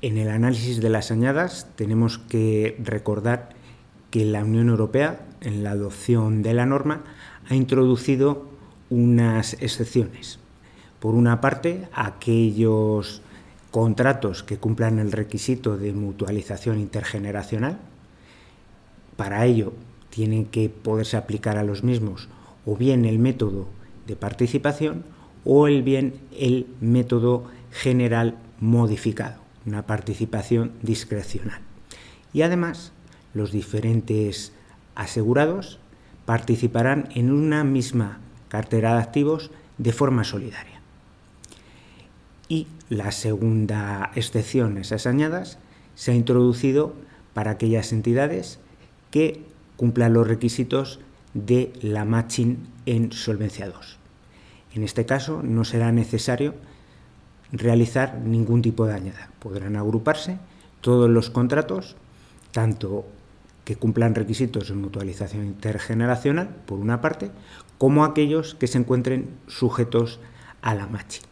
En el análisis de las añadas tenemos que recordar que la Unión Europea, en la adopción de la norma, ha introducido unas excepciones. Por una parte, aquellos contratos que cumplan el requisito de mutualización intergeneracional. Para ello, tienen que poderse aplicar a los mismos o bien el método de participación o bien el método general modificado, una participación discrecional. Y además, los diferentes asegurados participarán en una misma cartera de activos de forma solidaria. Y la segunda excepción a esas añadas se ha introducido para aquellas entidades que cumplan los requisitos de la matching en Solvencia II. En este caso no será necesario realizar ningún tipo de añada. Podrán agruparse todos los contratos, tanto que cumplan requisitos de mutualización intergeneracional, por una parte, como aquellos que se encuentren sujetos a la matching.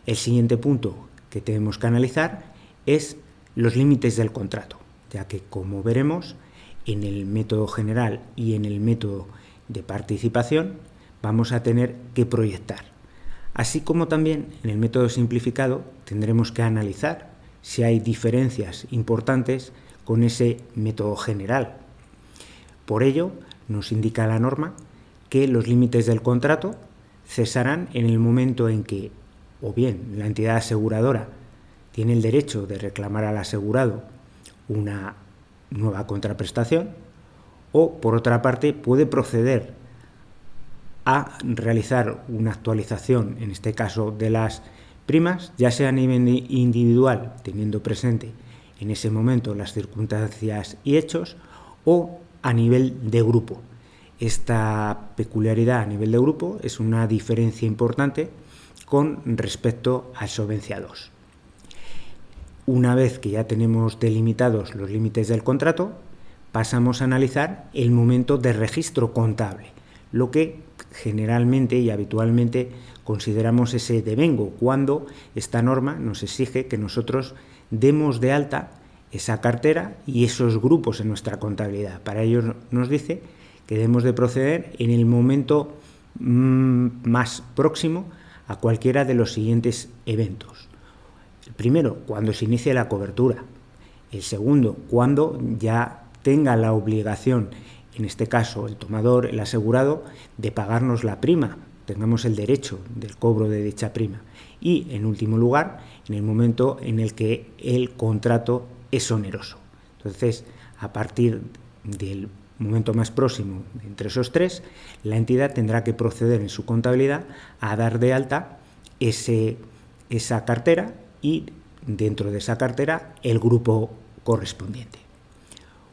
El siguiente punto que tenemos que analizar es los límites del contrato, ya que, como veremos, en el método general y en el método de participación vamos a tener que proyectar. Así como también en el método simplificado tendremos que analizar si hay diferencias importantes con ese método general. Por ello, nos indica la norma que los límites del contrato cesarán en el momento en que o bien la entidad aseguradora tiene el derecho de reclamar al asegurado una nueva contraprestación o, por otra parte, puede proceder a realizar una actualización, en este caso de las primas, ya sea a nivel individual, teniendo presente en ese momento las circunstancias y hechos, o a nivel de grupo. Esta peculiaridad a nivel de grupo es una diferencia importante con respecto a Solvencia II. Una vez que ya tenemos delimitados los límites del contrato, pasamos a analizar el momento de registro contable, lo que generalmente y habitualmente consideramos ese devengo, cuando esta norma nos exige que nosotros demos de alta esa cartera y esos grupos en nuestra contabilidad. Para ello nos dice que debemos de proceder en el momento más próximo a cualquiera de los siguientes eventos. El primero, cuando se inicie la cobertura. El segundo, cuando ya tenga la obligación, en este caso el tomador, el asegurado, de pagarnos la prima, tengamos el derecho del cobro de dicha prima. Y, en último lugar, en el momento en el que el contrato es oneroso. Entonces, a partir del momento más próximo entre esos tres, la entidad tendrá que proceder en su contabilidad a dar de alta esa cartera y, dentro de esa cartera, el grupo correspondiente.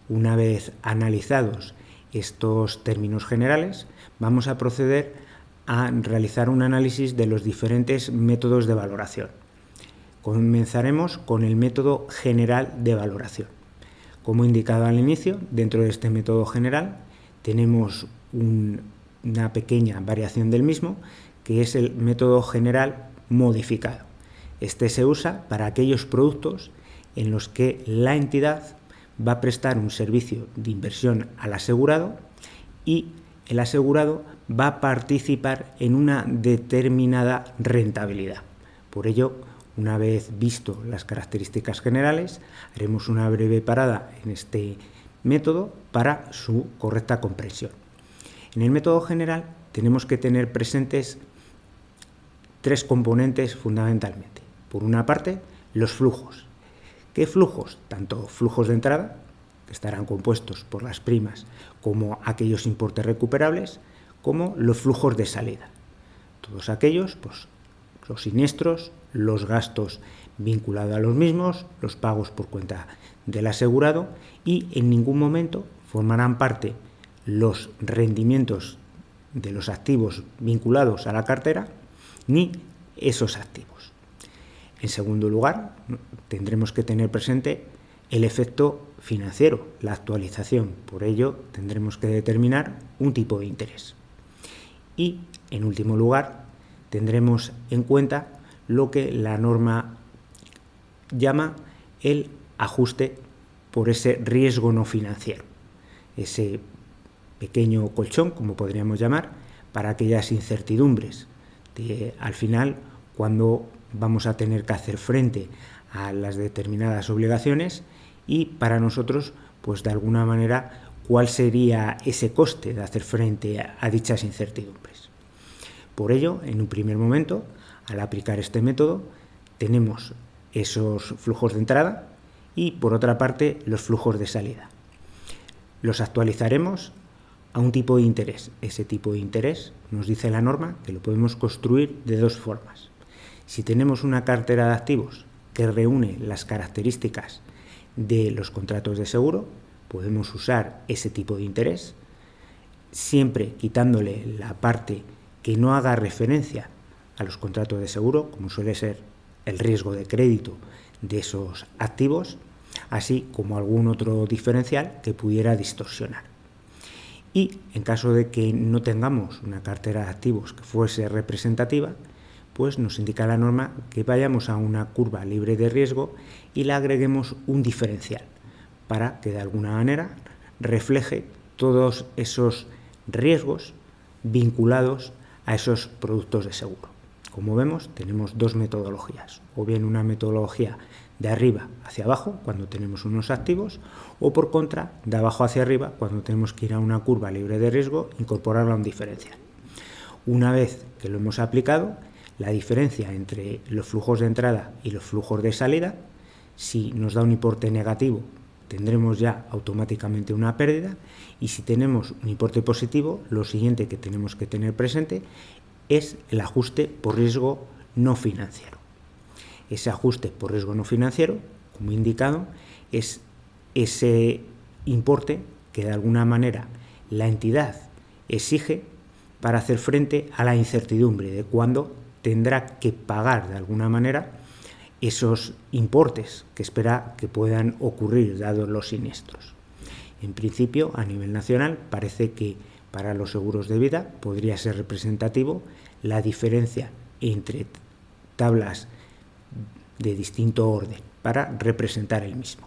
Una vez analizados estos términos generales, vamos a proceder a realizar un análisis de los diferentes métodos de valoración. Comenzaremos con el método general de valoración. Como he indicado al inicio, dentro de este método general tenemos una pequeña variación del mismo, que es el método general modificado. Este se usa para aquellos productos en los que la entidad va a prestar un servicio de inversión al asegurado y el asegurado va a participar en una determinada rentabilidad. Por ello, una vez visto las características generales, haremos una breve parada en este método para su correcta comprensión. En el método general tenemos que tener presentes tres componentes fundamentalmente. Por una parte, los flujos. ¿Qué flujos? Tanto flujos de entrada, que estarán compuestos por las primas, como aquellos importes recuperables, como los flujos de salida. Todos aquellos, pues, los siniestros, los gastos vinculados a los mismos, los pagos por cuenta del asegurado, y en ningún momento formarán parte los rendimientos de los activos vinculados a la cartera, ni esos activos. En segundo lugar, tendremos que tener presente el efecto financiero, la actualización. Por ello, tendremos que determinar un tipo de interés. Y, en último lugar, tendremos en cuenta lo que la norma llama el ajuste por ese riesgo no financiero, ese pequeño colchón, como podríamos llamar, para aquellas incertidumbres de, al final, cuando vamos a tener que hacer frente a las determinadas obligaciones y para nosotros, pues de alguna manera, cuál sería ese coste de hacer frente a dichas incertidumbres. Por ello, en un primer momento, al aplicar este método, tenemos esos flujos de entrada y, por otra parte, los flujos de salida. Los actualizaremos a un tipo de interés. Ese tipo de interés nos dice la norma que lo podemos construir de dos formas. Si tenemos una cartera de activos que reúne las características de los contratos de seguro, podemos usar ese tipo de interés, siempre quitándole la parte que no haga referencia a los contratos de seguro, como suele ser el riesgo de crédito de esos activos, así como algún otro diferencial que pudiera distorsionar. Y en caso de que no tengamos una cartera de activos que fuese representativa, pues nos indica la norma que vayamos a una curva libre de riesgo y le agreguemos un diferencial para que de alguna manera refleje todos esos riesgos vinculados a esos productos de seguro. Como vemos, tenemos dos metodologías, o bien una metodología de arriba hacia abajo cuando tenemos unos activos, o por contra, de abajo hacia arriba cuando tenemos que ir a una curva libre de riesgo, incorporarla a un diferencial. Una vez que lo hemos aplicado, la diferencia entre los flujos de entrada y los flujos de salida, si nos da un importe negativo, tendremos ya automáticamente una pérdida, y si tenemos un importe positivo, lo siguiente que tenemos que tener presente es el ajuste por riesgo no financiero. Ese ajuste por riesgo no financiero, como he indicado, es ese importe que de alguna manera la entidad exige para hacer frente a la incertidumbre de cuándo tendrá que pagar de alguna manera esos importes que espera que puedan ocurrir dados los siniestros. En principio, a nivel nacional, parece que para los seguros de vida podría ser representativo la diferencia entre tablas de distinto orden para representar el mismo.